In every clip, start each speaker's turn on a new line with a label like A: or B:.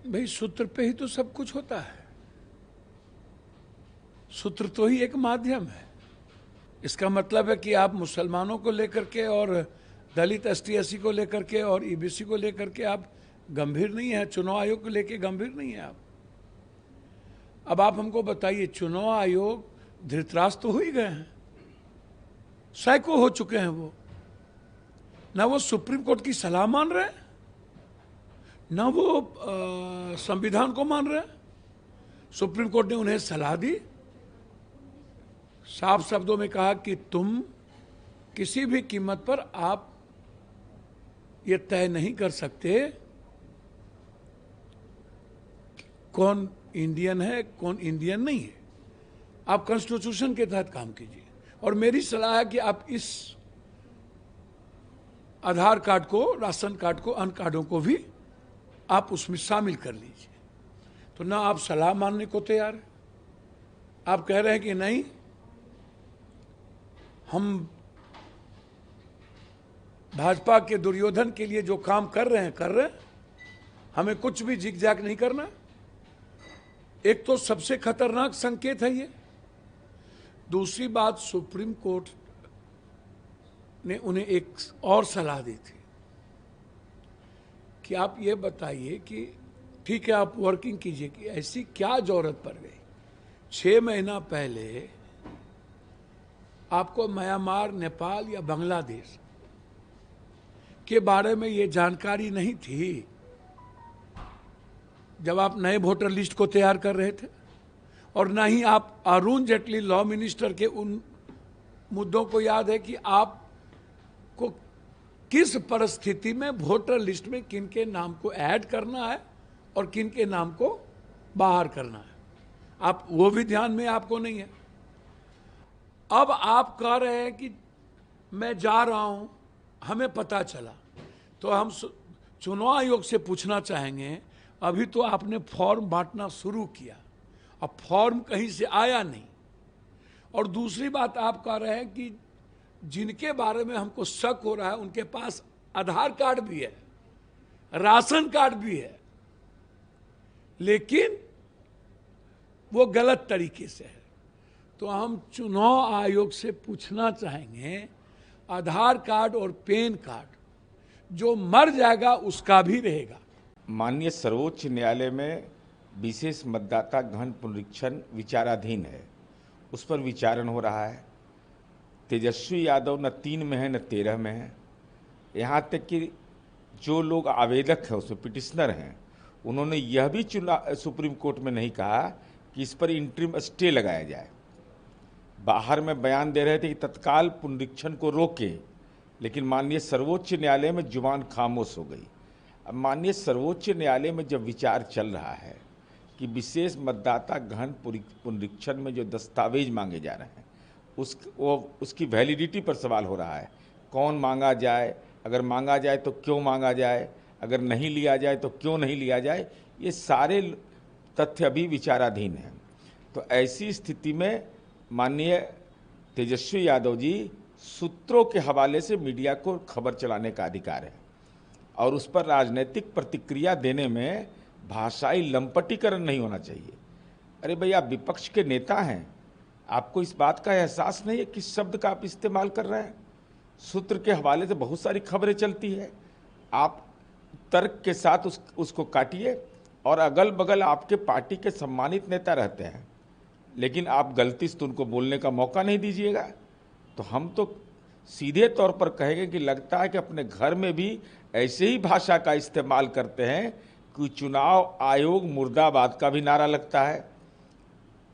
A: भाई सूत्र पे ही तो सब कुछ होता है। सूत्र तो ही एक माध्यम है। इसका मतलब है कि आप मुसलमानों को लेकर के और दलित ST/SC को लेकर के और EBC को लेकर के आप गंभीर नहीं है, चुनाव आयोग को लेकर गंभीर नहीं है आप। अब आप हमको बताइए, चुनाव आयोग धृतराष्ट्र तो हो ही गए हैं, सैकड़ों हो चुके हैं। वो ना वो सुप्रीम कोर्ट की सलाह मान रहे हैं, ना वो संविधान को मान रहे हैं। सुप्रीम कोर्ट ने उन्हें सलाह दी, साफ शब्दों में कहा कि तुम किसी भी कीमत पर आप ये तय नहीं कर सकते कौन इंडियन है कौन इंडियन नहीं है। आप कॉन्स्टिट्यूशन के तहत काम कीजिए। और मेरी सलाह है कि आप इस आधार कार्ड को, राशन कार्ड को, अन्य कार्डों को भी आप उसमें शामिल कर लीजिए। तो ना आप सलाह मानने को तैयार है, आप कह रहे हैं कि नहीं, हम भाजपा के दुर्योधन के लिए जो काम कर रहे हैं, हमें कुछ भी जिग जैग नहीं करना। एक तो सबसे खतरनाक संकेत है ये। दूसरी बात, सुप्रीम कोर्ट ने उन्हें एक और सलाह दी थी कि आप ये बताइए कि ठीक है आप वर्किंग कीजिए कि ऐसी क्या जरूरत पड़ गई। 6 महीना पहले आपको म्यांमार, नेपाल या बांग्लादेश के बारे में ये जानकारी नहीं थी जब आप नए वोटर लिस्ट को तैयार कर रहे थे, और ना ही आप अरुण जेटली लॉ मिनिस्टर के उन मुद्दों को याद है कि आपको किस परिस्थिति में वोटर लिस्ट में किन के नाम को ऐड करना है और किन के नाम को बाहर करना है। आप वो भी ध्यान में आपको नहीं है। अब आप कह रहे हैं कि मैं जा रहा हूं, हमें पता चला। तो हम चुनाव आयोग से पूछना चाहेंगे, अभी तो आपने फॉर्म बांटना शुरू किया, अब फॉर्म कहीं से आया नहीं। और दूसरी बात, आप कह रहे हैं कि जिनके बारे में हमको शक हो रहा है उनके पास आधार कार्ड भी है, राशन कार्ड भी है, लेकिन वो गलत तरीके से है। तो हम चुनाव आयोग से पूछना चाहेंगे, आधार कार्ड और पैन कार्ड जो मर जाएगा उसका भी रहेगा।
B: माननीय सर्वोच्च न्यायालय में विशेष मतदाता गहन पुनरीक्षण विचाराधीन है, उस पर विचारण हो रहा है। तेजस्वी यादव न 3 में है न 13 में है। यहाँ तक कि जो लोग आवेदक हैं, उसमें पिटिशनर हैं, उन्होंने यह भी सुप्रीम कोर्ट में नहीं कहा कि इस पर इंटरिम स्टे लगाया जाए। बाहर में बयान दे रहे थे कि तत्काल पुनरीक्षण को रोके, लेकिन माननीय सर्वोच्च न्यायालय में जुबान खामोश हो गई। अब माननीय सर्वोच्च न्यायालय में जब विचार चल रहा है कि विशेष मतदाता गहन पुनरीक्षण में जो दस्तावेज मांगे जा रहे हैं उसकी वैलिडिटी पर सवाल हो रहा है। कौन मांगा जाए, अगर मांगा जाए तो क्यों मांगा जाए, अगर नहीं लिया जाए तो क्यों नहीं लिया जाए, ये सारे तथ्य अभी विचाराधीन हैं। तो ऐसी स्थिति में माननीय तेजस्वी यादव जी, सूत्रों के हवाले से मीडिया को खबर चलाने का अधिकार है और उस पर राजनीतिक प्रतिक्रिया देने में भाषाई लंपटीकरण नहीं होना चाहिए। अरे भैया, आप विपक्ष के नेता हैं, आपको इस बात का एहसास नहीं है किस शब्द का आप इस्तेमाल कर रहे हैं। सूत्र के हवाले से बहुत सारी खबरें चलती है, आप तर्क के साथ उसको काटिए। और अगल बगल आपके पार्टी के सम्मानित नेता रहते हैं, लेकिन आप गलती से उनको बोलने का मौका नहीं दीजिएगा। तो हम तो सीधे तौर पर कहेंगे कि लगता है कि अपने घर में भी ऐसे ही भाषा का इस्तेमाल करते हैं कि चुनाव आयोग मुर्दाबाद का भी नारा लगता है।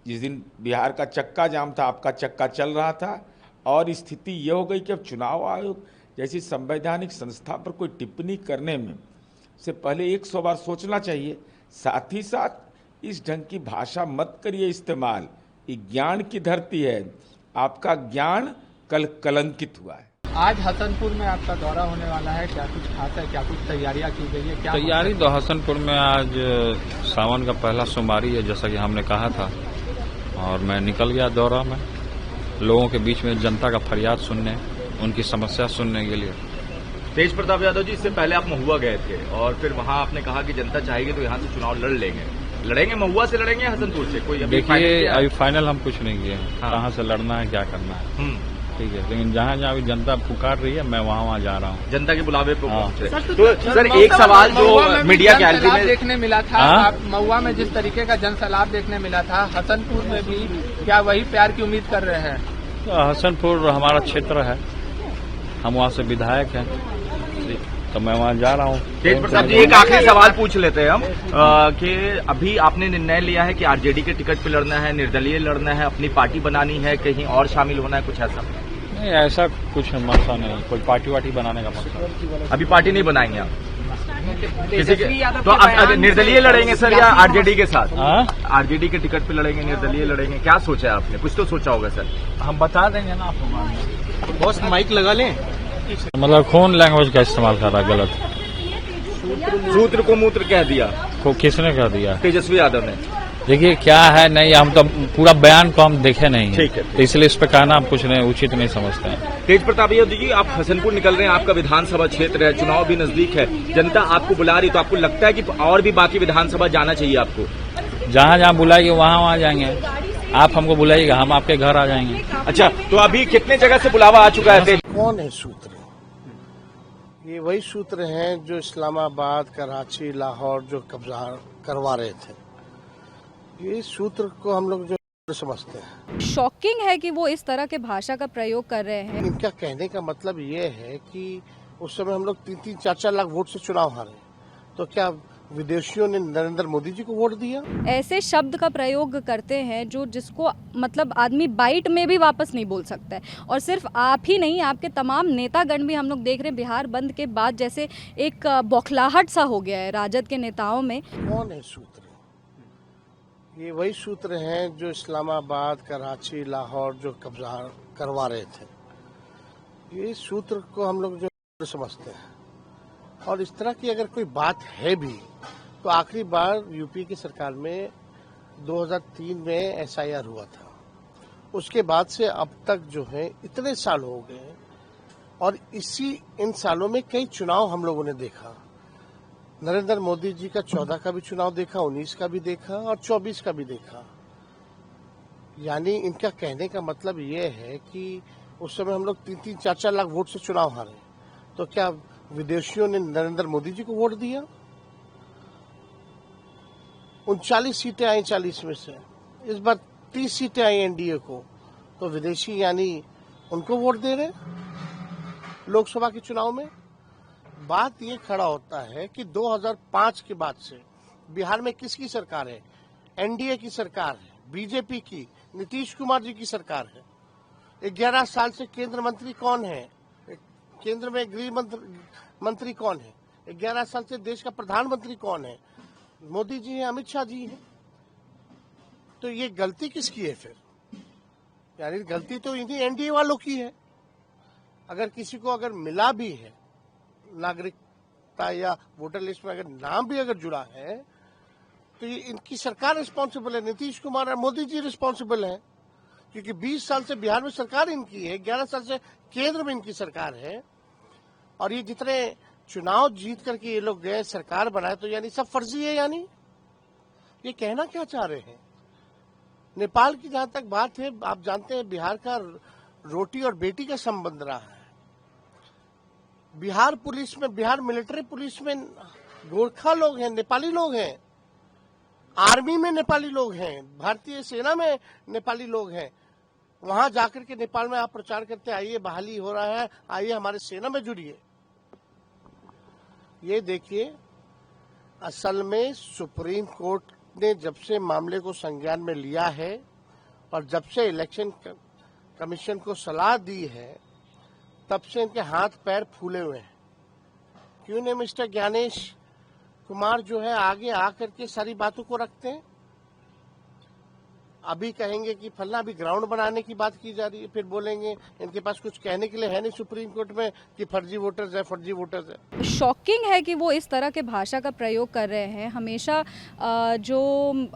B: जिस दिन बिहार का चक्का जाम था, आपका चक्का चल रहा था, और स्थिति ये हो गई कि अब चुनाव आयोग जैसी संवैधानिक संस्था पर कोई टिप्पणी करने में से पहले 100 बार सोचना चाहिए। साथ ही साथ इस ढंग की भाषा मत करिए इस्तेमाल, ये ज्ञान की धरती है, आपका ज्ञान कल कलंकित हुआ है।
C: आज हसनपुर में आपका दौरा होने वाला है, क्या कुछ खास है, क्या कुछ तैयारियां की गई है? क्या
D: तैयारी तो हसनपुर में आज सावन का पहला सोमवारी है, जैसा कि हमने कहा था, और मैं निकल गया दौरा में लोगों के बीच में, जनता का फरियाद सुनने, उनकी समस्या सुनने के लिए।
E: तेज प्रताप यादव जी, इससे पहले आप महुआ गए थे और फिर वहां आपने कहा कि जनता चाहेगी तो यहाँ से चुनाव लड़ेंगे महुआ से लड़ेंगे हसनपुर से? कोई
D: देखिए अभी फाइनल हम कुछ नहीं किए हैं,
E: हाँ।
D: कहाँ से लड़ना है क्या करना है, ठीक है, लेकिन जहाँ जहाँ अभी जनता पुकार रही है मैं वहाँ जा रहा हूँ।
E: जनता के बुलावे पे
D: हाँ।
E: पहुंच रहे। तो सर एक सवाल जो मीडिया गैलरी में
C: देखने मिला था,
D: हाँ?
C: महुआ में जिस तरीके का जनसैलाब देखने मिला था, हसनपुर में भी क्या वही प्यार की उम्मीद कर रहे हैं?
D: तो हसनपुर हमारा क्षेत्र है, हम वहाँ से विधायक हैं, तो मैं वहाँ जा रहा हूँ।
E: तेज प्रताप जी, एक आखिरी सवाल पूछ लेते हैं हम कि अभी आपने निर्णय लिया है कि आरजेडी के टिकट पे लड़ना है, निर्दलीय लड़ना है, अपनी पार्टी बनानी है, कहीं और शामिल होना है, कुछ ऐसा?
D: नहीं, ऐसा कुछ मसला नहीं, कोई पार्टी वार्टी बनाने का मसला।
E: अभी पार्टी नहीं बनाएंगे आप? किसी के तो आप निर्दलीय लड़ेंगे सर या आरजेडी के साथ? आरजेडी के टिकट पे लड़ेंगे, निर्दलीय लड़ेंगे, क्या सोचा है आपने? कुछ तो सोचा होगा सर।
D: हम बता देंगे ना आपको।
C: बॉस माइक लगा लें।
D: मतलब कौन लैंग्वेज का इस्तेमाल कर रहा है गलत?
E: सूत्र को मूत्र कह दिया।
D: किसने कह दिया?
E: तेजस्वी यादव ने।
D: देखिए क्या है, नहीं हम तो पूरा बयान को हम देखे नहीं है,
E: ठीक है,
D: तो इसलिए इस पे कहना हम कुछ नहीं उचित नहीं समझते हैं।
E: तेज प्रताप यादव जी, आप हसनपुर निकल रहे हैं, आपका विधानसभा क्षेत्र है, चुनाव भी नजदीक है, जनता आपको बुला रही, तो आपको लगता है कि और भी बाकी विधानसभा जाना चाहिए आपको?
D: जहाँ जहाँ बुलाएगी वहाँ जाएंगे। आप हमको बुलाइएगा, हम आपके घर आ जाएंगे।
E: अच्छा, तो अभी कितने जगह से बुलावा आ चुका है?
F: कौन है सूत्र? ये वही सूत्र हैं जो इस्लामाबाद, कराची, लाहौर जो कब्जा करवा रहे थे। ये सूत्र को हम लोग जो समझते हैं।
G: शॉकिंग है कि वो इस तरह के भाषा का प्रयोग कर रहे हैं।
F: इनका कहने का मतलब ये है कि उस समय हम लोग 3-3, 4-4 लाख वोट से चुनाव हारे, तो क्या विदेशियों ने नरेंद्र मोदी जी को वोट दिया?
G: ऐसे शब्द का प्रयोग करते हैं जो जिसको मतलब आदमी बाइट में भी वापस नहीं बोल सकता है। और सिर्फ आप ही नहीं, आपके तमाम नेतागण भी हम लोग देख रहे हैं बिहार बंद के बाद जैसे एक बौखलाहट सा हो गया है राजद के नेताओं में।
F: कौन है सूत्र? ये वही सूत्र हैं जो इस्लामाबाद, कराची, लाहौर जो कब्जा करवा रहे थे। ये सूत्र को हम लोग जो समझते हैं। और इस तरह की अगर कोई बात है भी तो आखिरी बार यूपी की सरकार में 2003 में SIR हुआ था। उसके बाद से अब तक जो है इतने साल हो गए और इन सालों में कई चुनाव हम लोगों ने देखा। नरेंद्र मोदी जी का 14 का भी चुनाव देखा, 19 का भी देखा और 24 का भी देखा। यानी इनका कहने का मतलब ये है कि उस समय हम लोग 3-3, 4-4 लाख वोट से चुनाव हारे, तो क्या विदेशियों ने नरेंद्र मोदी जी को वोट दिया? 39 सीटें आई 40 में से, इस बार 30 सीटें आई एनडीए को, तो विदेशी यानी उनको वोट दे रहे लोकसभा के चुनाव में। बात ये खड़ा होता है कि 2005 के बाद से बिहार में किसकी सरकार है? एनडीए की सरकार है, बीजेपी की, नीतीश कुमार जी की सरकार है। 11 साल से केंद्र मंत्री कौन है? केंद्र में गृह मंत्री कौन है? 11 साल से देश का प्रधानमंत्री कौन है? मोदी जी हैं, अमित शाह जी हैं। तो ये गलती किसकी है फिर? यानी गलती तो इन्हीं एनडीए वालों की है। अगर किसी को अगर मिला भी है नागरिकता या वोटर लिस्ट में अगर नाम भी अगर जुड़ा है, तो ये इनकी सरकार रिस्पॉन्सिबल है, नीतीश कुमार और मोदी जी रिस्पॉन्सिबल है, क्योंकि 20 साल से बिहार में सरकार इनकी है, 11 साल से केंद्र में इनकी सरकार है। और ये जितने चुनाव जीत करके ये लोग गए, सरकार बनाए, तो यानी सब फर्जी है। यानी ये कहना क्या चाह रहे हैं? नेपाल की जहां तक बात है, आप जानते हैं बिहार का रोटी और बेटी का संबंध रहा है। बिहार पुलिस में, बिहार मिलिट्री पुलिस में गोरखा लोग हैं, नेपाली लोग हैं, आर्मी में नेपाली लोग हैं, भारतीय सेना में नेपाली लोग हैं। वहां जाकर के नेपाल में आप प्रचार करते आइए बहाली हो रहा है, आइए हमारे सेना में जुड़िए। ये देखिए, असल में सुप्रीम कोर्ट ने जब से मामले को संज्ञान में लिया है और जब से इलेक्शन कमीशन को सलाह दी है, तब से इनके हाथ पैर फूले हुए हैं। क्यों नहीं मिस्टर ज्ञानेश कुमार जो है आगे आकर के सारी बातों को रखते हैं? अभी कहेंगे कि फलना अभी ग्राउंड बनाने की बात की जा रही है, फिर बोलेंगे इनके पास कुछ कहने के लिए है नहीं सुप्रीम कोर्ट में कि फर्जी वोटर्स है।
G: शॉकिंग है कि वो इस तरह के भाषा का प्रयोग कर रहे हैं। हमेशा जो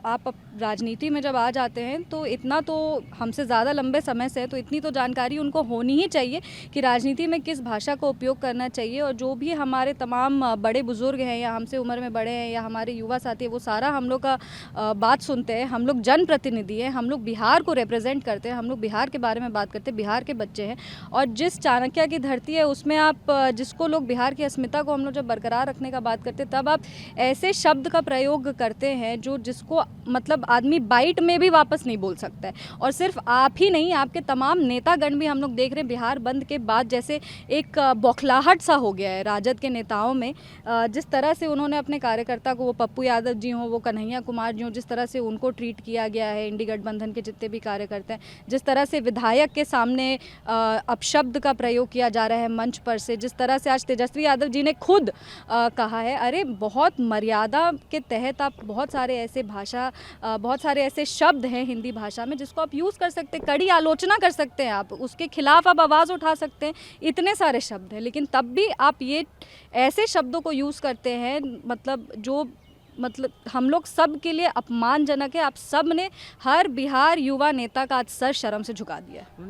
G: आप राजनीति में जब आ जाते हैं तो इतना तो हमसे ज़्यादा लंबे समय से है, तो इतनी तो जानकारी उनको होनी ही चाहिए कि राजनीति में किस भाषा का उपयोग करना चाहिए। और जो भी हमारे तमाम बड़े बुजुर्ग हैं या हमसे उम्र में बड़े हैं या हमारे युवा साथी हैं, वो सारा हम लोग का बात सुनते हैं। हम लोग जनप्रतिनिधि हैं, हम लोग बिहार को रिप्रेजेंट करते हैं, हम लोग बिहार के बारे में बात करते हैं, बिहार के बच्चे हैं। और जिस चाणक्य की धरती है उसमें आप जिसको लोग बिहार की अस्मिता को हम लोग जब बरकरार रखने का बात करते हैं, तब आप ऐसे शब्द का प्रयोग करते हैं जो जिसको मतलब आदमी बाइट में भी वापस नहीं बोल सकता है। और सिर्फ आप ही नहीं, आपके तमाम नेतागण भी हम लोग देख रहे हैं बिहार बंद के बाद जैसे एक बौखलाहट सा हो गया है राजद के नेताओं में। जिस तरह से उन्होंने अपने कार्यकर्ता को, वो पप्पू यादव जी हों, वो कन्हैया कुमार जी हों, जिस तरह से उनको ट्रीट किया गया है, इंडी गठबंधन के जितने भी कार्यकर्ता हैं, जिस तरह से विधायक के सामने अपशब्द का प्रयोग किया जा रहा है मंच पर से, जिस तरह से आज तेजस्वी यादव जी ने खुद कहा है, अरे बहुत मर्यादा के तहत आप बहुत सारे ऐसे शब्द हैं हिंदी भाषा में जिसको आप यूज़ कर सकते हैं, कड़ी आलोचना कर सकते हैं, आप उसके खिलाफ आप आवाज़ उठा सकते हैं, इतने सारे शब्द हैं। लेकिन तब भी आप ये ऐसे शब्दों को यूज़ करते हैं जो हम लोग सब के लिए अपमानजनक है। आप सब ने हर बिहार युवा नेता का आज सर शर्म से झुका दिया है।